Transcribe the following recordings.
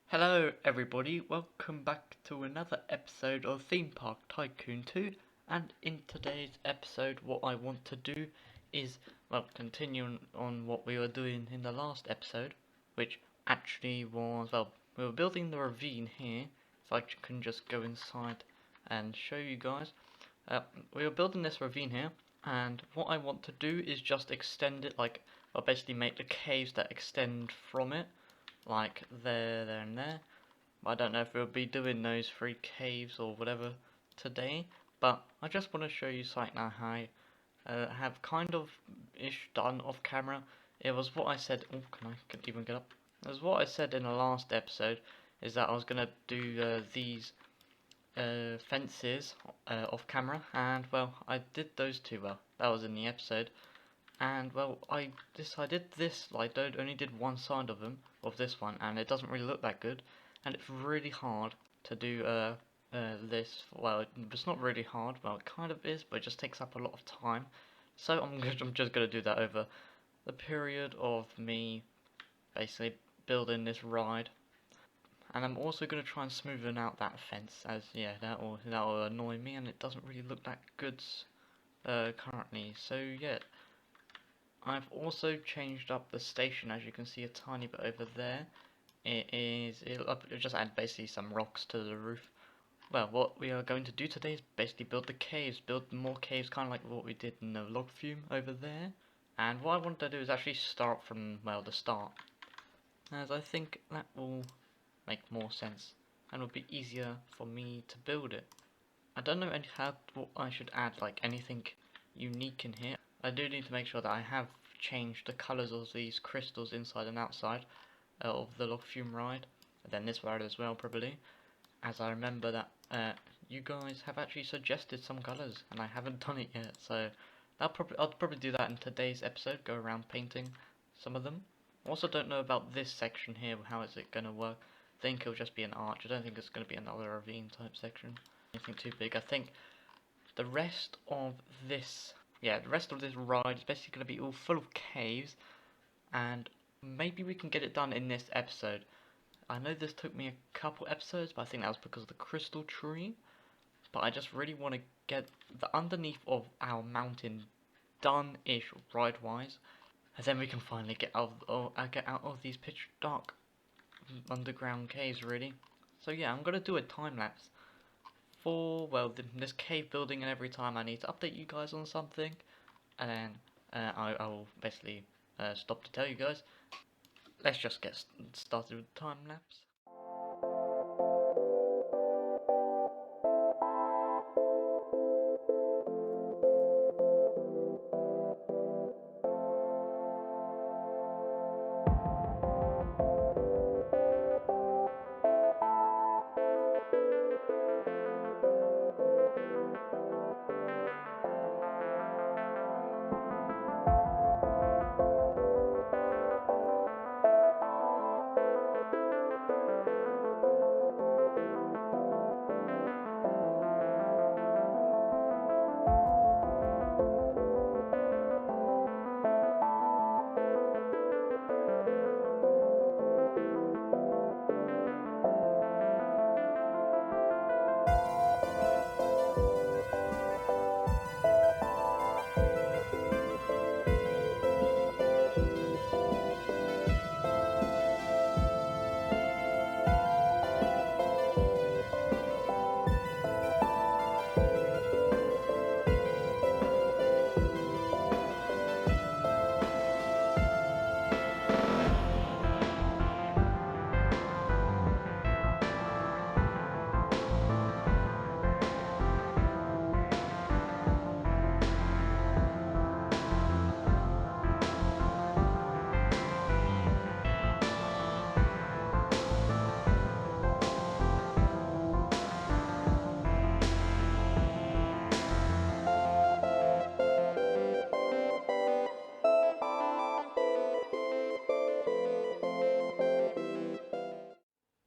Hello everybody, welcome back to another episode of Theme Park Tycoon 2, and in today's episode what I want to do is, continue on what we were doing in the last episode, which actually was, we were building the ravine here, if I can just go inside and show you guys. We were building this ravine here, and what I want to do is just extend it, basically make the caves that extend from it, like there, and there. I don't know if we'll be doing those 3 caves or whatever today, but I just want to show you something now how I have kind of ish done off camera. It was what I said. Oh, can I even get up? It was what I said in the last episode, is that I was gonna do these fences off camera, and I did those two. That was in the episode, and I decided this, like, only did one side of them, of this one, and it doesn't really look that good, and it's really hard to do this. It's not really hard, it kind of is, but it just takes up a lot of time, so I'm just gonna do that over the period of me basically building this ride. And I'm also going to try and smoothen out that fence, as yeah, that will annoy me, and it doesn't really look that good currently. So yeah, I've also changed up the station, as you can see a tiny bit over there. It'll just add basically some rocks to the roof. Well, what we are going to do today is basically build the caves, build more caves, kind of like what we did in the log fume over there. And what I want to do is actually start from, the start, as I think that will make more sense and will be easier for me to build it. I don't know what I should add, like anything unique in here. I do need to make sure that I have changed the colours of these crystals inside and outside of the log fume ride, and then this ride as well probably, as I remember that you guys have actually suggested some colours and I haven't done it yet, so I'll probably do that in today's episode, go around painting some of them. Also don't know about this section here, how is it going to work. I think it'll just be an arch. I don't think it's going to be another ravine type section, anything too big. I think the rest of this ride is basically going to be all full of caves, and maybe we can get it done in this episode. I know this took me a couple episodes, but I think that was because of the crystal tree. But I just really want to get the underneath of our mountain done-ish ride-wise, and then we can finally get out of these pitch dark underground caves, really. So yeah, I'm gonna do a time lapse for this cave building, and every time I need to update you guys on something, and then I will basically stop to tell you guys. Let's just get started with the time lapse.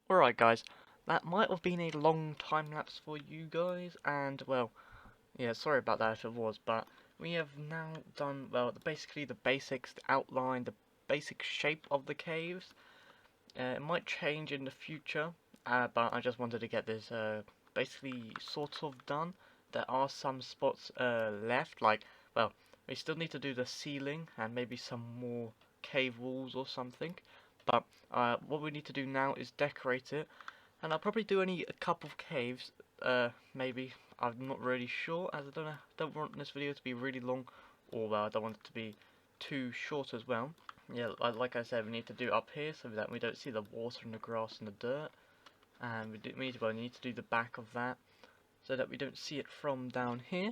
Alright guys, that might have been a long time lapse for you guys, and yeah, sorry about that if it was, but we have now done, basically the basics, the outline, the basic shape of the caves, It might change in the future, but I just wanted to get this basically sort of done. There are some spots left, like, well, we still need to do the ceiling and maybe some more cave walls or something. But what we need to do now is decorate it, and I'll probably do only a couple of caves, maybe. I'm not really sure, as I don't want this video to be really long, or I don't want it to be too short as well. Yeah, like I said, we need to do up here so that we don't see the water and the grass and the dirt. And we need to do the back of that so that we don't see it from down here.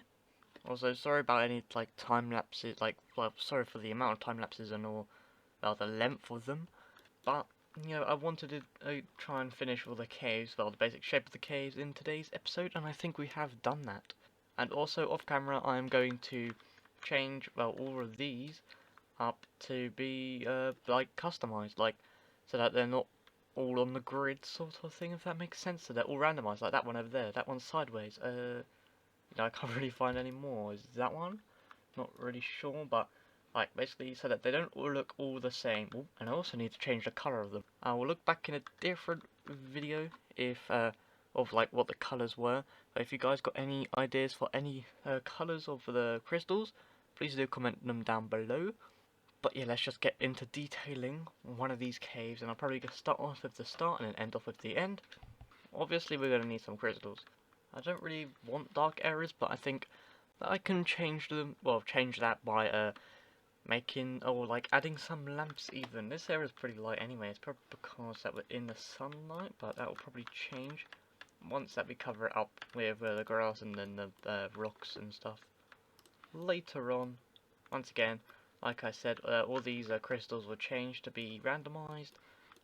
Also, sorry about any like time lapses, well, sorry for the amount of time lapses and all, well, the length of them. But you know, I wanted to try and finish all the caves, well, the basic shape of the caves in today's episode, and I think we have done that. And also off camera, I am going to change, well, all of these up to be like customized, like so that they're not all on the grid sort of thing, if that makes sense. So they're all randomized, like that one over there, that one's sideways. You know, I can't really find any more. Is that one? Not really sure, but like basically so that they don't all look all the same. Ooh, and I also need to change the color of them. I will look back in a different video if of like what the colors were. But if you guys got any ideas for any colors of the crystals, please do comment them down below. But yeah, let's just get into detailing one of these caves, and I'll probably just start off with the start and then end off with the end. Obviously, we're going to need some crystals. I don't really want dark areas, but I think that I can change them. Well, change that by making or like adding some lamps. Even this area is pretty light anyway. It's probably because that we're in the sunlight, but that will probably change once that we cover it up with the grass and then the rocks and stuff later on. Once again, like I said, all these crystals will change to be randomized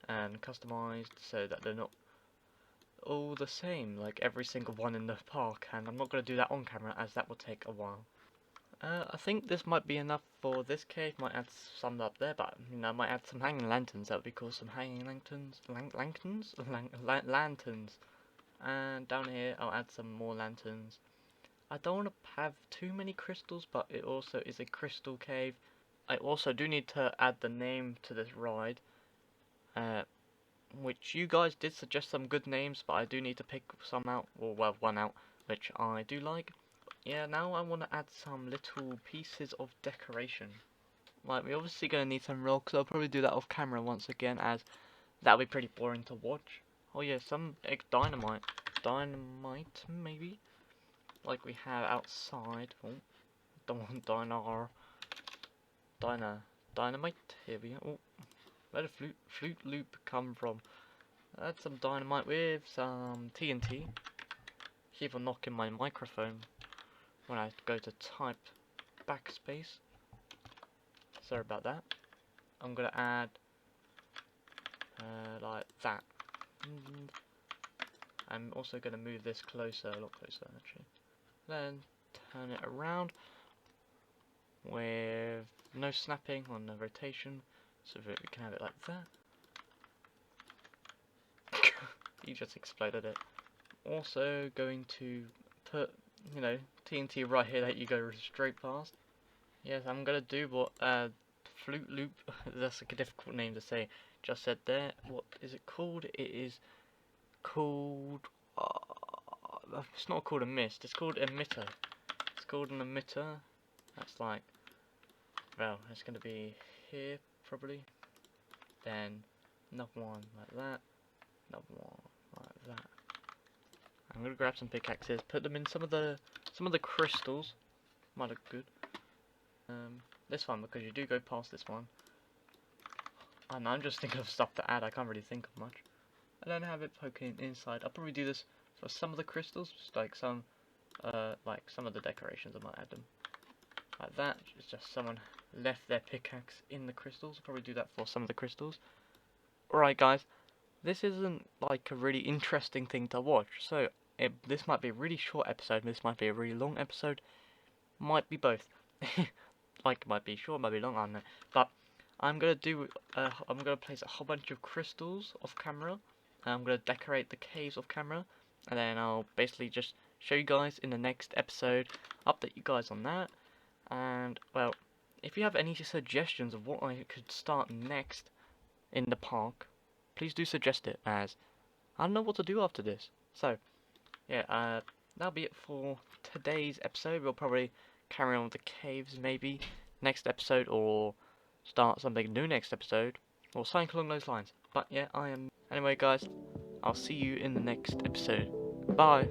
and customized so that they're not all the same, like every single one in the park, and I'm not going to do that on camera as that will take a while. I think this might be enough for this cave. Might add some up there, but you know, I might add some hanging lanterns. That would be cool. Some hanging lanterns. And down here, I'll add some more lanterns. I don't want to have too many crystals, but it also is a crystal cave. I also do need to add the name to this ride, which you guys did suggest some good names, but I do need to pick some out, or well, one out, which I do like. Yeah, now I want to add some little pieces of decoration. Like, we're obviously going to need some rocks. I'll probably do that off camera once again, as that'll be pretty boring to watch. Oh yeah, some dynamite. Dynamite, maybe? Like we have outside. Oh, don't want dynamite. Here we go. Oh, where did flute loop come from? Add some dynamite with some TNT. Keep on knocking my microphone when I go to type backspace. Sorry about that. I'm gonna add like that. I'm also gonna move this closer, a lot closer actually. Then turn it around with no snapping on the rotation, so that we can have it like that. You just exploded it. Also going to put, you know, TNT right here that you go straight past. Yes, I'm gonna do what flute loop. That's a difficult name to say. Just said there. What is it called? It is called. It's not called a mist. It's called emitter. It's called an emitter. That's like, well, it's gonna be here probably. Then another one like that. Another one like that. I'm gonna grab some pickaxes, put them in some of the crystals. Might look good. This one, because you do go past this one. And I'm just thinking of stuff to add. I can't really think of much. I don't have it poking inside. I'll probably do this for some of the crystals, just like some of the decorations. I might add them like that. It's just someone left their pickaxe in the crystals. I'll probably do that for some of the crystals. Alright, guys. This isn't like a really interesting thing to watch, so this might be a really short episode. This might be a really long episode. Might be both. Like, might be short, might be long, I don't know. But I'm gonna place a whole bunch of crystals off camera, and I'm gonna decorate the caves off camera, and then I'll basically just show you guys in the next episode, update you guys on that. And well, if you have any suggestions of what I could start next in the park, please do suggest it, as I don't know what to do after this. So, yeah, that'll be it for today's episode. We'll probably carry on with the caves maybe next episode, or start something new next episode, or something along those lines. But yeah, anyway guys, I'll see you in the next episode. Bye!